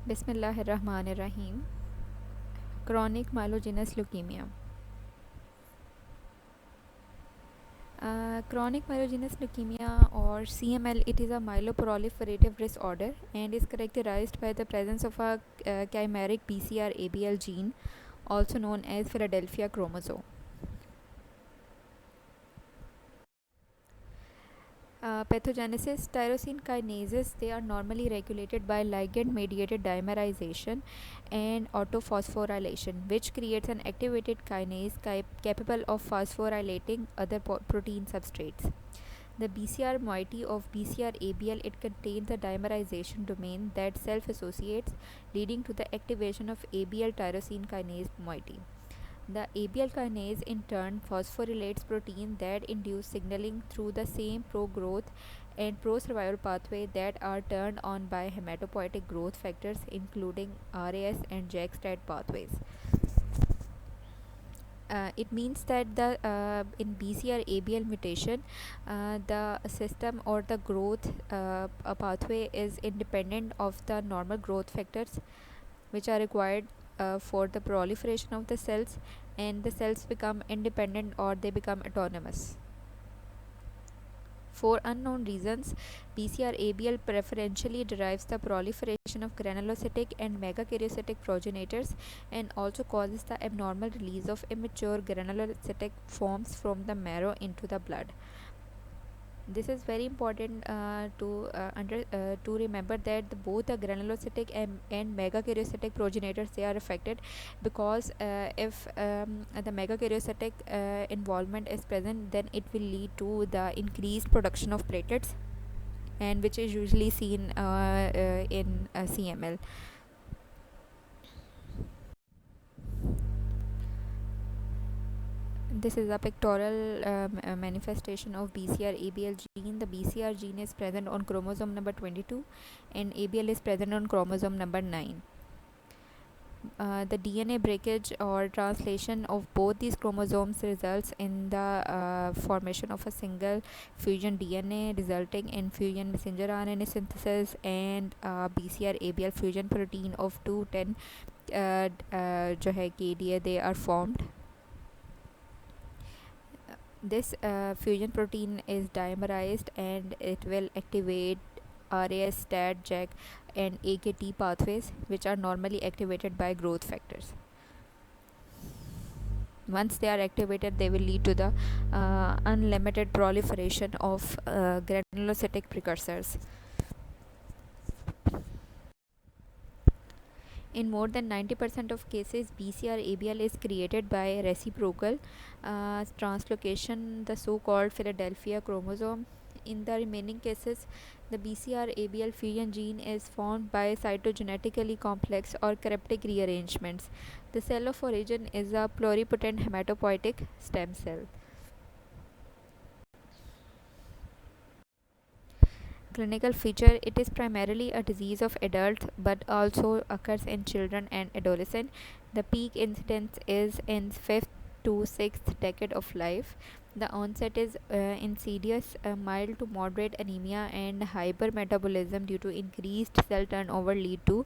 Bismillahirrahmanirrahim. Chronic myelogenous leukemia. Chronic myelogenous leukemia or CML, it is a myeloproliferative disorder and is characterized by the presence of a chimeric BCR-ABL gene, also known as Philadelphia chromosome. Pathogenesis. Tyrosine kinases, they are normally regulated by ligand mediated dimerization and autophosphorylation, which creates an activated kinase capable of phosphorylating other protein substrates. The BCR moiety of BCR-ABL, it contains a dimerization domain that self-associates, leading to the activation of ABL tyrosine kinase moiety. The ABL kinase in turn phosphorylates protein that induce signaling through the same pro-growth and pro-survival pathway that are turned on by hematopoietic growth factors, including RAS and JAK-STAT pathways. It means that the in BCR-ABL mutation, the system or the growth pathway is independent of the normal growth factors, which are required for the proliferation of the cells, and the cells become independent or they become autonomous. For unknown reasons, BCR-ABL preferentially derives the proliferation of granulocytic and megakaryocytic progenitors and also causes the abnormal release of immature granulocytic forms from the marrow into the blood. This is very important to remember that both the granulocytic and megakaryocytic progenitors, they are affected, because if the megakaryocytic involvement is present, then it will lead to the increased production of platelets, and which is usually seen in CML. This is a pictorial manifestation of BCR-ABL gene. The BCR gene is present on chromosome number 22 and ABL is present on chromosome number 9. The DNA breakage or translation of both these chromosomes results in the formation of a single fusion DNA, resulting in fusion messenger RNA synthesis and BCR-ABL fusion protein of 210 जो है KDA, they are formed. This fusion protein is dimerized and it will activate RAS, STAT, JAK and AKT pathways, which are normally activated by growth factors. Once they are activated, they will lead to the unlimited proliferation of granulocytic precursors. In more than 90% of cases, BCR-ABL is created by reciprocal translocation, the so-called Philadelphia chromosome. In the remaining cases, the BCR-ABL fusion gene is formed by cytogenetically complex or cryptic rearrangements. The cell of origin is a pluripotent hematopoietic stem cell. Clinical feature: it is primarily a disease of adults but also occurs in children and adolescents. The peak incidence is in 5th to 6th decade of life. The onset is insidious, mild to moderate anemia and hypermetabolism due to increased cell turnover lead to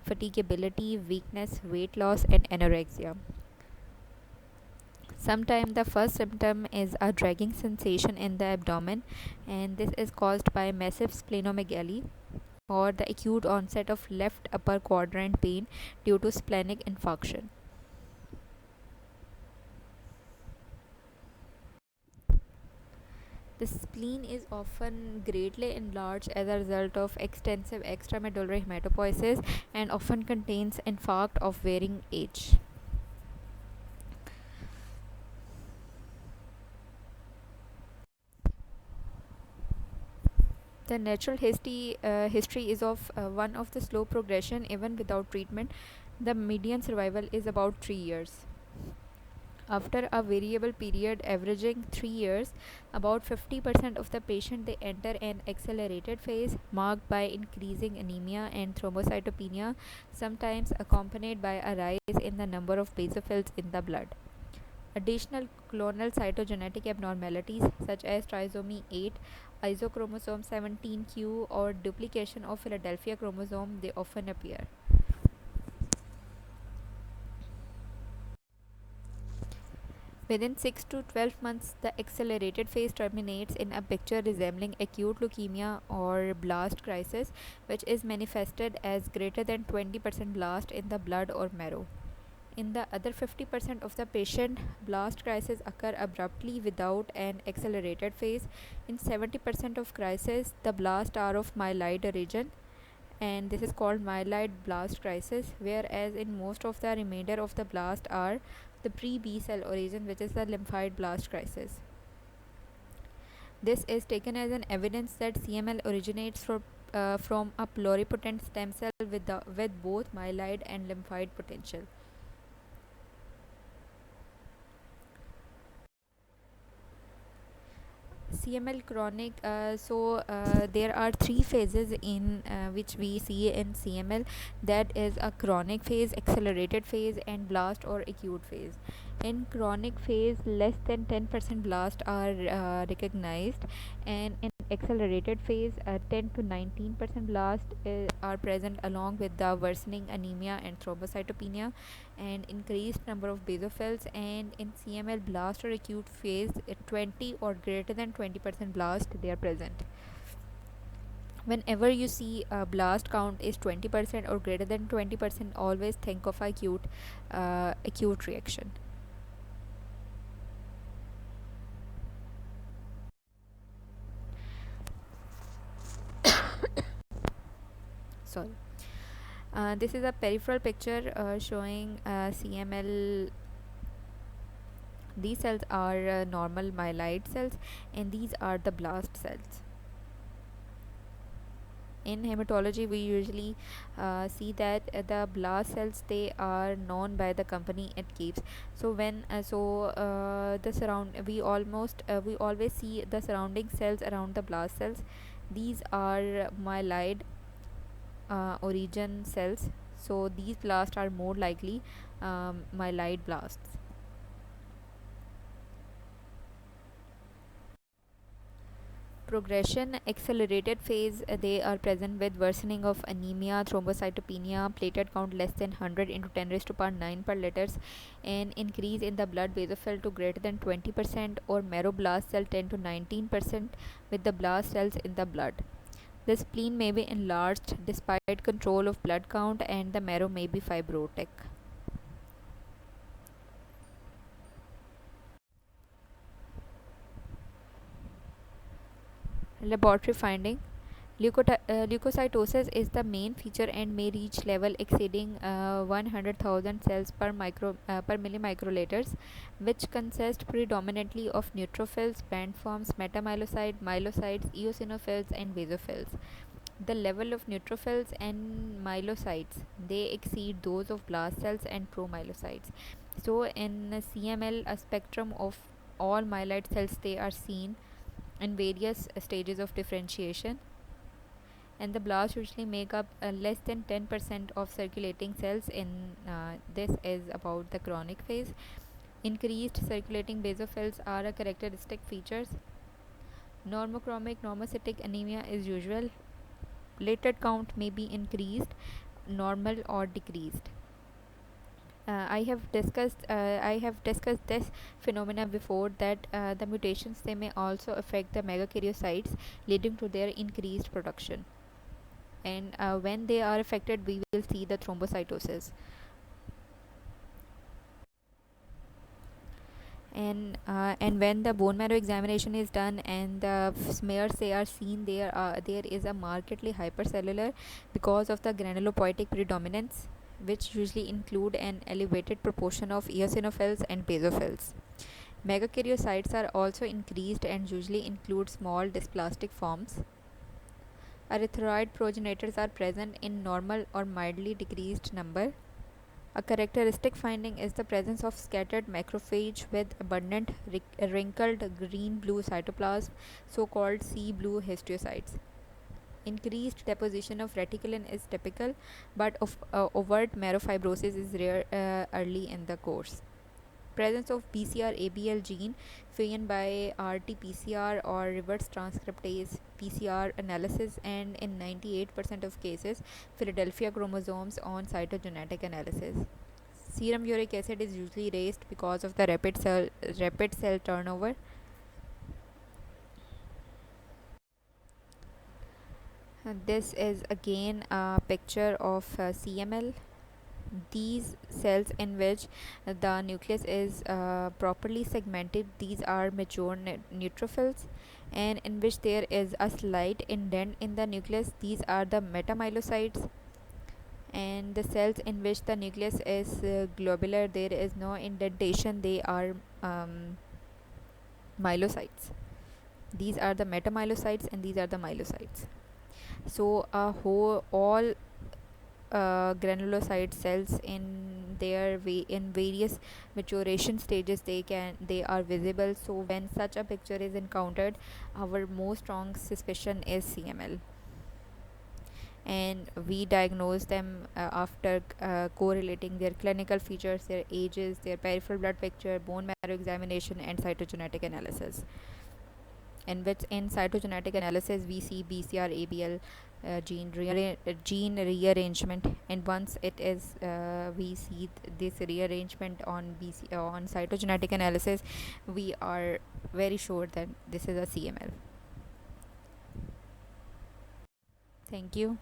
fatigability, weakness, weight loss and anorexia. Sometimes the first symptom is a dragging sensation in the abdomen, and this is caused by massive splenomegaly or the acute onset of left upper quadrant pain due to splenic infarction. The spleen is often greatly enlarged as a result of extensive extramedullary hematopoiesis and often contains infarct of varying age. The natural history is of one of the slow progression even without treatment. The median survival is about 3 years. After a variable period averaging 3 years, about 50% of the patient, they enter an accelerated phase marked by increasing anemia and thrombocytopenia, sometimes accompanied by a rise in the number of basophils in the blood. Additional clonal cytogenetic abnormalities such as trisomy 8, isochromosome 17q or duplication of Philadelphia chromosome, they often appear. Within 6 to 12 months, the accelerated phase terminates in a picture resembling acute leukemia or blast crisis, which is manifested as greater than 20% blast in the blood or marrow. In the other 50% of the patient, blast crises occur abruptly without an accelerated phase. In 70% of crises, the blasts are of myeloid origin, and this is called myeloid blast crisis, whereas in most of the remainder of the blast are the pre-B cell origin, which is the lymphoid blast crisis. This is taken as an evidence that CML originates from a pluripotent stem cell with both myeloid and lymphoid potential. CML chronic, there are three phases in which we see in CML, that is a chronic phase, accelerated phase, and blast or acute phase. In chronic phase, less than 10% blast are recognized, and in accelerated phase, 10 to 19% blast are present, along with the worsening anemia and thrombocytopenia and increased number of basophils. And in CML blast or acute phase, 20 or greater than 20% blast they are present. Whenever you see a blast count is 20% or greater than 20%, always think of acute reaction. Sorry. This is a peripheral picture showing CML. These cells are normal myeloid cells, and these are the blast cells. In hematology, we usually see that the blast cells, they are known by the company it keeps. So when the surround we always see the surrounding cells around the blast cells. These are myeloid origin cells, so these blasts are more likely myeloid blasts. Progression accelerated phase, they are present with worsening of anemia, thrombocytopenia, platelet count less than 100 into 10 raised to power 9 per liters, and increase in the blood basophil to greater than 20%, or marrow blast cell 10 to 19% with the blast cells in the blood. The spleen may be enlarged despite control of blood count, and the marrow may be fibrotic. Laboratory finding. Leukocytosis is the main feature and may reach level exceeding 100,000 cells per millimicroliters, which consist predominantly of neutrophils, band forms, metamyelocytes, myelocytes, eosinophils, and basophils. The level of neutrophils and myelocytes, they exceed those of blast cells and promyelocytes. So in CML, a spectrum of all myeloid cells, they are seen in various stages of differentiation, and the blasts usually make up less than 10% of circulating cells. In this is about the chronic phase. Increased circulating basophils are a characteristic features. Normochromic normocytic anemia is usual. Platelet count may be increased, normal, or decreased. I have discussed this phenomena before, that the mutations, they may also affect the megakaryocytes, leading to their increased production. And when they are affected, we will see the thrombocytosis. And when the bone marrow examination is done and the smears, they are seen, there is a markedly hypercellular because of the granulopoietic predominance, which usually include an elevated proportion of eosinophils and basophils. Megakaryocytes are also increased and usually include small dysplastic forms. Erythroid progenitors are present in normal or mildly decreased number. A characteristic finding is the presence of scattered macrophage with abundant wrinkled green-blue cytoplasm, so-called sea-blue histiocytes. Increased deposition of reticulin is typical, but overt myelofibrosis is rare early in the course. Presence of BCR-ABL gene found by RT-PCR or reverse transcriptase PCR analysis, and in 98% of cases, Philadelphia chromosomes on cytogenetic analysis. Serum uric acid is usually raised because of the rapid cell turnover. This is again a picture of CML. These cells in which the nucleus is properly segmented, these are mature neutrophils, and in which there is a slight indent in the nucleus, these are the metamyelocytes. And the cells in which the nucleus is globular, there is no indentation, they are myelocytes. These are the metamyelocytes and these are the myelocytes. So all granulocyte cells in their way in various maturation stages, they are visible. So when such a picture is encountered, our most strong suspicion is CML, and we diagnose them after correlating their clinical features, their ages, their peripheral blood picture, bone marrow examination, and cytogenetic analysis. In which in cytogenetic analysis we see BCR ABL gene rearrangement, and once it is we see this rearrangement on on cytogenetic analysis, we are very sure that this is a CML. Thank you.